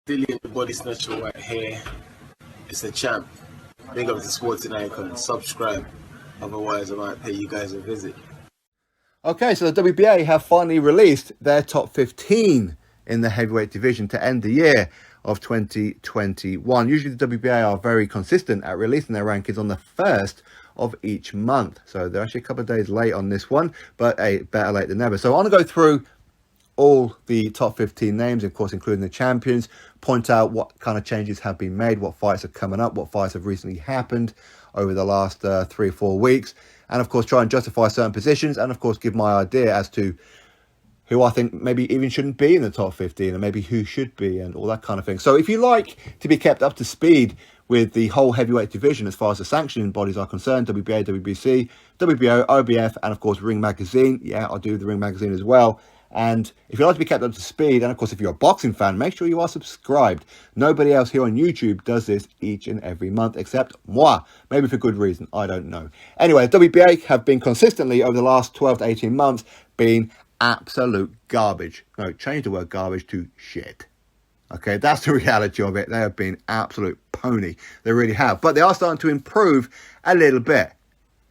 Dillian the Body Snatcher right here. It's a champ. Big up to Sporting Icon. Subscribe. Otherwise, I might pay you guys a visit. Okay, so the WBA have finally released their top 15 in the heavyweight division to end the year of 2021. Usually the WBA are very consistent at releasing their rankings on the first of each month. So they're actually a couple of days late on this one, but hey, better late than never. So I want to go through all the top 15 names, of course, including the champions, point out what kind of changes have been made, what fights are coming up, what fights have recently happened over the last 3 or 4 weeks, and of course try and justify certain positions, and of course give my idea as to who I think maybe even shouldn't be in the top 15 and maybe who should be and all that kind of thing. So if you like to be kept up to speed with the whole heavyweight division as far as the sanctioning bodies are concerned, WBA, WBC, WBO, OBF, and of course Ring Magazine, yeah, I do the Ring Magazine as well. And if you'd like to be kept up to speed, and of course if you're a boxing fan, make sure you are subscribed. Nobody else here on YouTube does this each and every month except moi. Maybe for good reason, I don't know. Anyway, WBA have been consistently over the last 12 to 18 months being absolute garbage. No, change the word garbage to shit. Okay, that's the reality of it. They have been absolute pony. They really have. But they are starting to improve a little bit.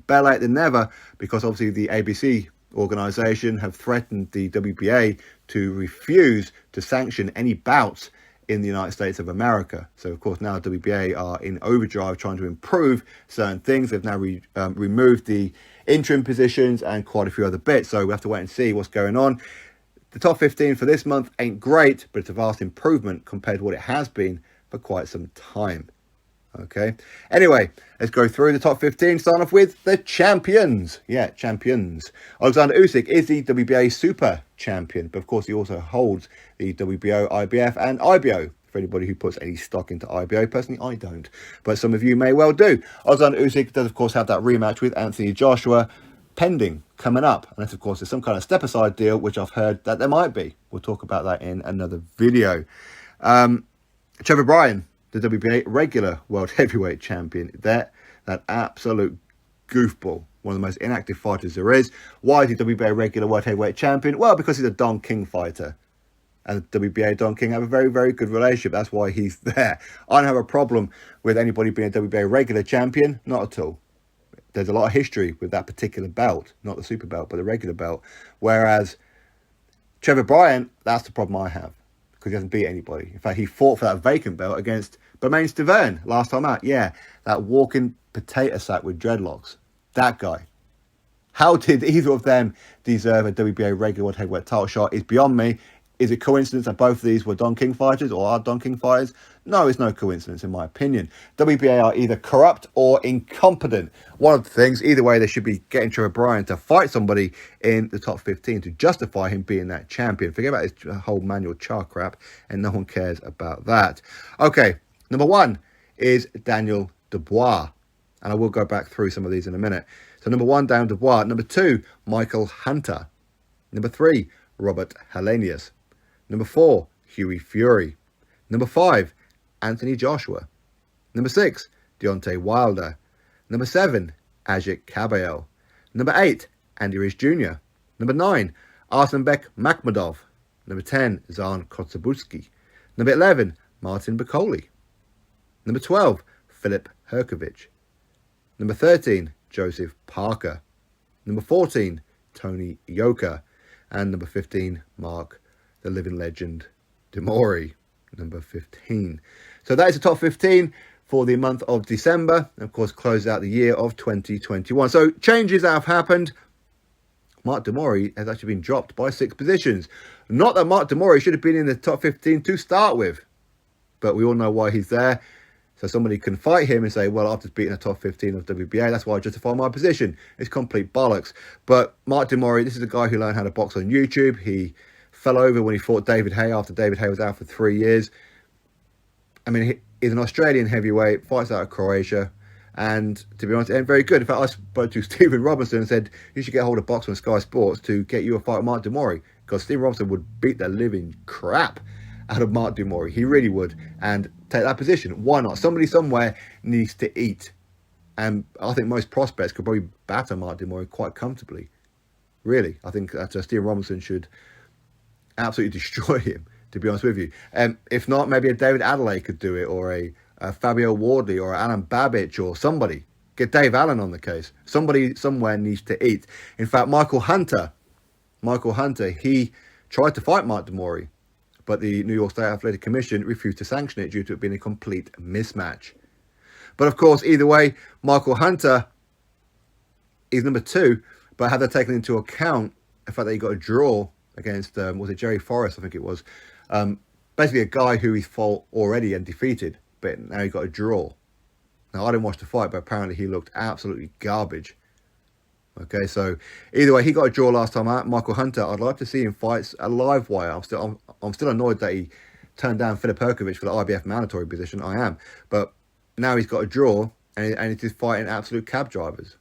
Better late than never, because obviously the ABC organisation have threatened the WBA to refuse to sanction any bouts in the United States of America. So of course now WBA are in overdrive trying to improve certain things. They've now removed the interim positions and quite a few other bits, so we have to wait and see what's going on. The top 15 for this month ain't great, but it's a vast improvement compared to what it has been for quite some time. Okay, anyway, let's go through the top 15, starting off with the champions. Yeah, champions. Oleksandr Usyk is the WBA super champion, but of course he also holds the WBO, IBF and IBO. For anybody who puts any stock into IBO, personally I don't, but some of you may well do. Oleksandr Usyk does of course have that rematch with Anthony Joshua pending, coming up, unless of course there's some kind of step aside deal, which I've heard that there might be. We'll talk about that in another video. Trevor Bryan, the WBA regular world heavyweight champion, that absolute goofball, one of the most inactive fighters there is. Why is he WBA regular world heavyweight champion? Well, because he's a Don King fighter, and WBA Don King have a very, very good relationship. That's why he's there. I don't have a problem with anybody being a WBA regular champion, not at all. There's a lot of history with that particular belt, not the super belt, but the regular belt. Whereas Trevor Bryan, that's the problem I have, because he hasn't beat anybody. In fact, he fought for that vacant belt against Bermain Stavern last time out. Yeah, that walking potato sack with dreadlocks. That guy. How did either of them deserve a WBA regular world heavyweight title shot is beyond me. Is it coincidence that both of these were Don King fighters or are Don King fighters? No, it's no coincidence in my opinion. WBA are either corrupt or incompetent. One of the things, either way, they should be getting Trevor Bryan to fight somebody in the top 15 to justify him being that champion. Forget about his whole manual char crap, and no one cares about that. Okay, number 1 is Daniel Dubois, and I will go back through some of these in a minute. So number 1, Daniel Dubois. Number 2, Michael Hunter. Number 3, Robert Helenius. Number 4, Hughie Fury. Number 5, Anthony Joshua. Number 6, Deontay Wilder. Number 7, Ajit Kabayel. Number 8, Andy Ruiz Jr. Number 9, Arsenbek Makhmudov. Number 10, Zhan Kotzebue. Number 11, Martin Bakole. Number 12, Filip Hrgovic. Number 13, Joseph Parker. Number 14, Tony Yoka. And number 15, Mark the living legend, Mori, number 15. So that is the top 15 for the month of December. And of course, close out the year of 2021. So changes that have happened. Mark Mori has actually been dropped by 6 positions. Not that Mark Mori should have been in the top 15 to start with, but we all know why he's there. So somebody can fight him and say, well, I've just beaten the top 15 of WBA. That's why I justify my position. It's complete bollocks. But Mark Mori, this is a guy who learned how to box on YouTube. He fell over when he fought David Haye after David Haye was out for 3 years. I mean, he's an Australian heavyweight, fights out of Croatia, and to be honest, it ain't very good. In fact, I spoke to Stephen Robinson and said, you should get hold of Box on Sky Sports to get you a fight with Mark Mori, because Stephen Robinson would beat the living crap out of Mark Mori. He really would, and take that position. Why not? Somebody somewhere needs to eat, and I think most prospects could probably batter Mark Mori quite comfortably. Really, I think that Stephen Robinson should absolutely destroy him, to be honest with you. If not, maybe a David Adelaide could do it, or a Fabio Wardley, or Alan Babbage, or somebody. Get Dave Allen on the case. Somebody somewhere needs to eat. In fact, Michael Hunter, he tried to fight Mike Mori, but the New York State Athletic Commission refused to sanction it due to it being a complete mismatch. But of course, either way, Michael Hunter is number 2, but had they taken into account the fact that he got a draw against, was it Jerry Forrest, I think it was, basically a guy who he fought already and defeated, but now he got a draw. Now, I didn't watch the fight, but apparently he looked absolutely garbage. Okay, so either way, he got a draw last time out. Michael Hunter, I'd like to see him fight a live wire. I'm still annoyed that he turned down Filip Hrgovic for the IBF mandatory position. I am, but now he's got a draw, and it is fighting absolute cab drivers.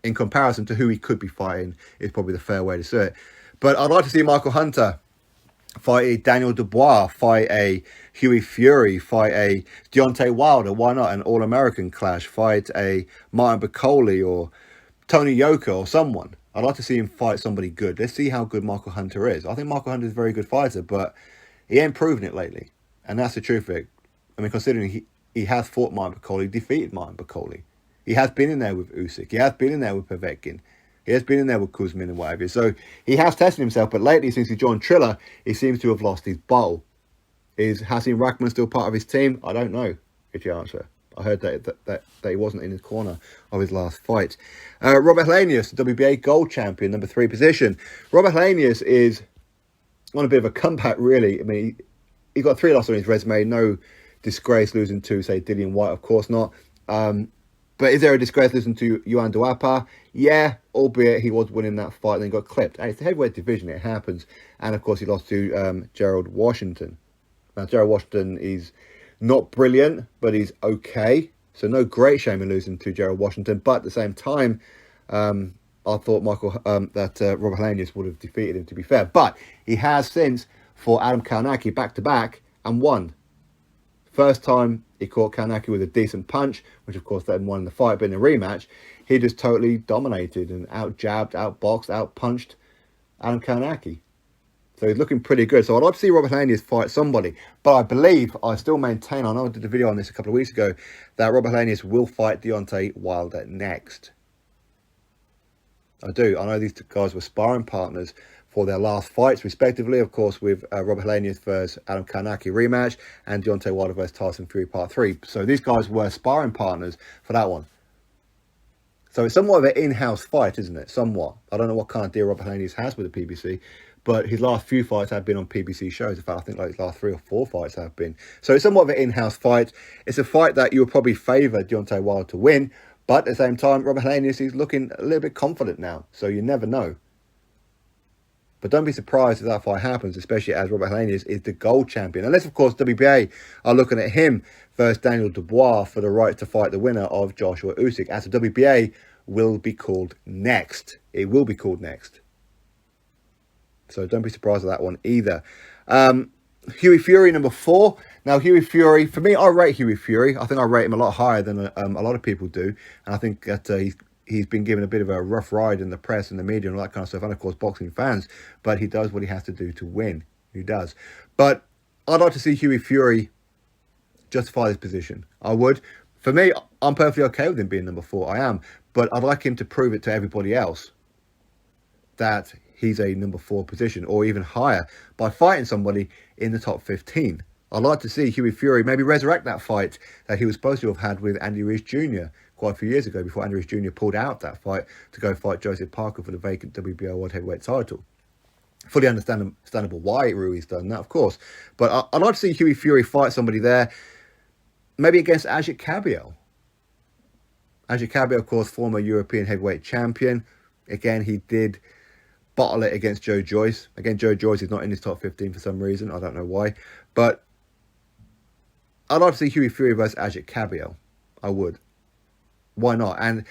In comparison to who he could be fighting, is probably the fair way to say it. But I'd like to see Michael Hunter fight a Daniel Dubois, fight a Hughie Fury, fight a Deontay Wilder, why not? An All-American clash, fight a Martin Bakole or Tony Yoka or someone. I'd like to see him fight somebody good. Let's see how good Michael Hunter is. I think Michael Hunter is a very good fighter, but he ain't proven it lately. And that's the truth of it. I mean, considering he has fought Martin Bakole, defeated Martin Bakole. He has been in there with Usyk. He has been in there with Povetkin. He has been in there with Kuzmin and whatever. So he has tested himself, but lately, since he joined Triller, he seems to have lost his bottle. Is Hasim Rahman still part of his team? I don't know, is the answer. I heard that he wasn't in his corner of his last fight. Robert Helenius, WBA gold champion, number 3 position. Robert Helenius is on a bit of a comeback, really. I mean, he got 3 losses on his resume. No disgrace losing to, say, Dillian White, of course not. But is there a disgrace losing to Yuan Duapa? Yeah, albeit he was winning that fight and then got clipped. And it's the heavyweight division, it happens. And of course, he lost to Gerald Washington. Now, Gerald Washington is not brilliant, but he's okay. So no great shame in losing to Gerald Washington. But at the same time, I thought Robert Helenius would have defeated him, to be fair. But he has since fought Adam Kownacki back-to-back and won. First time he caught Kownacki with a decent punch, which of course then won the fight, but in the rematch, he just totally dominated and out-jabbed, out-boxed, out-punched Adam Kownacki. So he's looking pretty good. So I'd like to see Robert Helenius fight somebody. But I still maintain, I know I did a video on this a couple of weeks ago, that Robert Helenius will fight Deontay Wilder next. I do. I know these two guys were sparring partners for their last fights, respectively, of course, with Robert Helenius versus Adam Kownacki rematch and Deontay Wilder versus Tyson Fury Part 3. So these guys were sparring partners for that one. So it's somewhat of an in-house fight, isn't it? Somewhat. I don't know what kind of deal Robert Helenius has with the PBC, but his last few fights have been on PBC shows. In fact, I think like his last 3 or 4 fights have been. So it's somewhat of an in-house fight. It's a fight that you would probably favour Deontay Wilder to win, but at the same time, Robert Helenius is looking a little bit confident now, so you never know. But don't be surprised if that fight happens, especially as Robert Helenius is the gold champion. Unless, of course, WBA are looking at him versus Daniel Dubois for the right to fight the winner of Joshua Usyk. As the WBA will be called next. It will be called next. So don't be surprised at that one either. Hughie Fury, number 4. Now, Hughie Fury, for me, I rate Hughie Fury. I think I rate him a lot higher than a lot of people do. And I think that he's been given a bit of a rough ride in the press and the media and all that kind of stuff, and of course boxing fans, but he does what he has to do to win. He does. But I'd like to see Hughie Fury justify his position. I would. For me, I'm perfectly okay with him being number 4. I am. But I'd like him to prove it to everybody else that he's a number 4 position or even higher by fighting somebody in the top 15. I'd like to see Hughie Fury maybe resurrect that fight that he was supposed to have had with Andy Ruiz Jr. quite a few years ago before Andy Ruiz Jr. pulled out that fight to go fight Joseph Parker for the vacant WBO World Heavyweight title. Fully understandable why Ruiz done that, of course. But I'd like to see Hughie Fury fight somebody there, maybe against Ajit Cabiel. Ajit Cabiel, of course, former European heavyweight champion. Again, he did bottle it against Joe Joyce. Again, Joe Joyce is not in his top 15 for some reason. I don't know why. But I'd like to see Hughie Fury versus Ajit Cabiel. I would. Why not? And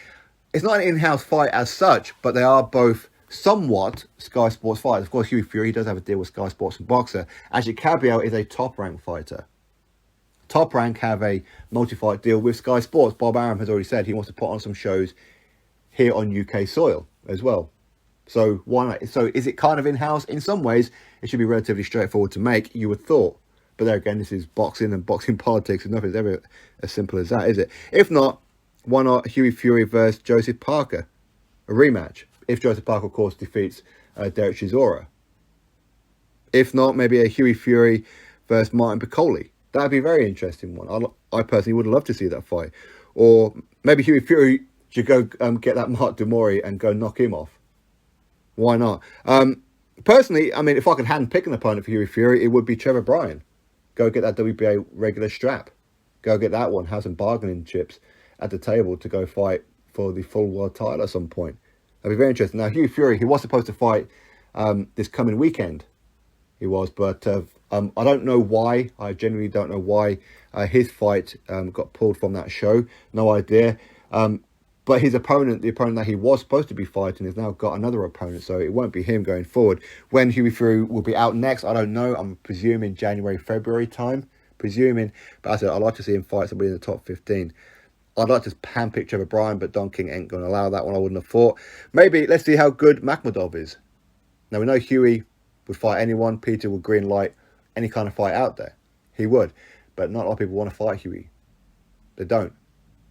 it's not an in-house fight as such, but they are both somewhat Sky Sports fighters. Of course, Hughie Fury does have a deal with Sky Sports and Boxer. Ajit Cabiel is a top-ranked fighter. Top Rank have a multi-fight deal with Sky Sports. Bob Arum has already said he wants to put on some shows here on UK soil as well. So why not? So is it kind of in-house? In some ways, it should be relatively straightforward to make, you would thought. But there again, this is boxing and boxing politics, and nothing's ever as simple as that, is it? If not, why not Hughie Fury versus Joseph Parker? A rematch. If Joseph Parker, of course, defeats Derek Chisora. If not, maybe a Hughie Fury versus Martin Piccoli. That would be a very interesting one. I personally would love to see that fight. Or maybe Hughie Fury should go get that Mark Mori and go knock him off. Why not? Personally, I mean, if I could hand pick an opponent for Hughie Fury, it would be Trevor Bryan. Go get that WBA regular strap. Go get that one. Have some bargaining chips at the table to go fight for the full world title at some point. That'd be very interesting. Now, Hughie Fury, he was supposed to fight this coming weekend. He was, but I don't know why. I genuinely don't know why his fight got pulled from that show. No idea. But his opponent, the opponent that he was supposed to be fighting, has now got another opponent, so it won't be him going forward. When Hughie Fury will be out next, I don't know. I'm presuming January, February time. Presuming. But as I said, I'd like to see him fight somebody in the top 15. I'd like to handpick Trevor Bryan, but Don King ain't going to allow that one. I wouldn't have thought. Maybe let's see how good Makhmudov is. Now, we know Hughie would fight anyone. Peter would green light any kind of fight out there. He would. But not a lot of people want to fight Hughie. They don't.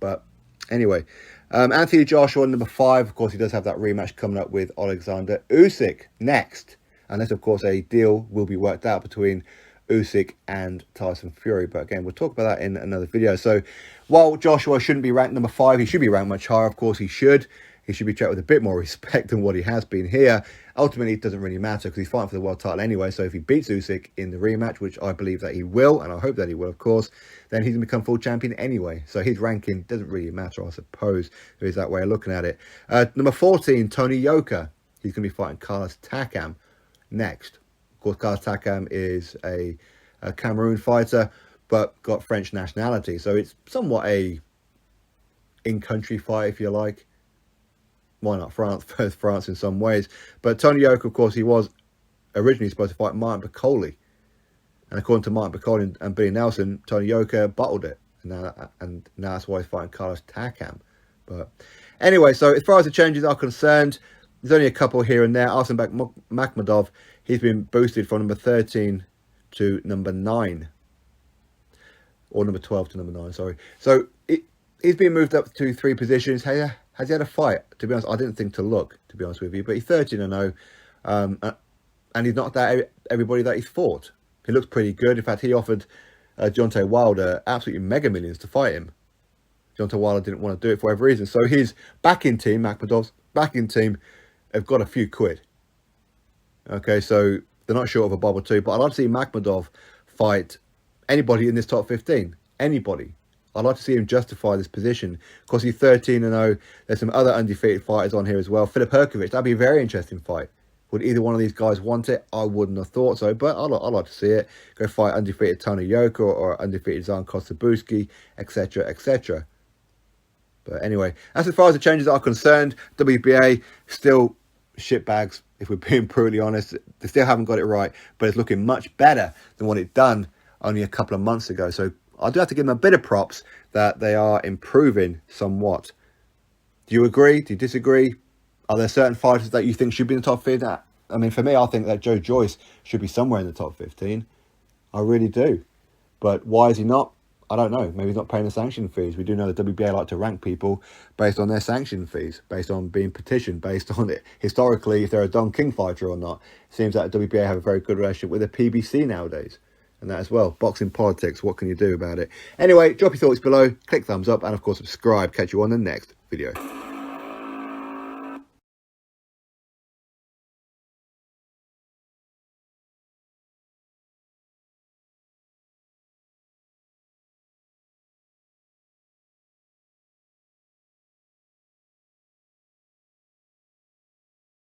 But anyway, Anthony Joshua, number 5. Of course, he does have that rematch coming up with Oleksandr Usyk next. Unless, of course, a deal will be worked out between Usyk and Tyson Fury. But again, we'll talk about that in another video. So while Joshua shouldn't be ranked number 5, he should be ranked much higher. Of course, he should. He should be treated with a bit more respect than what he has been here. Ultimately, it doesn't really matter because he's fighting for the world title anyway. So if he beats Usyk in the rematch, which I believe that he will, and I hope that he will, of course, then he's going to become full champion anyway. So his ranking doesn't really matter, I suppose. There is that way of looking at it. Number 14, Tony Yoka. He's going to be fighting Carlos Takam next. Of course, Carlos Takam is a Cameroon fighter, but got French nationality. So it's somewhat a in-country fight, if you like. Why not France? First France in some ways. But Tony Yoka, of course, he was originally supposed to fight Martin Piccoli. And according to Martin Piccoli and Billy Nelson, Tony Yoka bottled it. And now that's why he's fighting Carlos Takam. But anyway, so as far as the changes are concerned, there's only a couple here and there. Arsenbek Makhmudov, he's been boosted from number 13 to number 9. Or number 12 to number 9, sorry. So he's been moved up to 3 positions. Hey, has he had a fight? To be honest, I didn't think to look, to be honest with you. But he's 13-0. And he's knocked out everybody that he's fought. He looks pretty good. In fact, he offered Deontay Wilder absolutely mega millions to fight him. Deontay Wilder didn't want to do it for whatever reason. So his backing team, Makhmudov's backing team, have got a few quid. Okay, so they're not short of a bob or two. But I'd like to see Makhmudov fight anybody in this top 15. Anybody. I'd like to see him justify this position. Of course, he's 13-0. There's some other undefeated fighters on here as well. Filip Hrgovic, that'd be a very interesting fight. Would either one of these guys want it? I wouldn't have thought so, but I'd like to see it. Go fight undefeated Tony Yoka or undefeated Zan Kostabuski, etc., etc. But anyway, as far as the changes are concerned, WBA still shitbags, if we're being brutally honest. They still haven't got it right, but it's looking much better than what it done only a couple of months ago. So I do have to give them a bit of props that they are improving somewhat. Do you agree? Do you disagree? Are there certain fighters that you think should be in the top 15? I mean, for me, I think that Joe Joyce should be somewhere in the top 15. I really do. But why is he not? I don't know. Maybe he's not paying the sanction fees. We do know the WBA like to rank people based on their sanction fees, based on being petitioned, based on it historically, if they're a Don King fighter or not. It seems that the WBA have a very good relationship with the PBC nowadays. And that as well. Boxing politics, what can you do about it? Anyway, drop your thoughts below, click thumbs up, and of course subscribe. Catch you on the next video.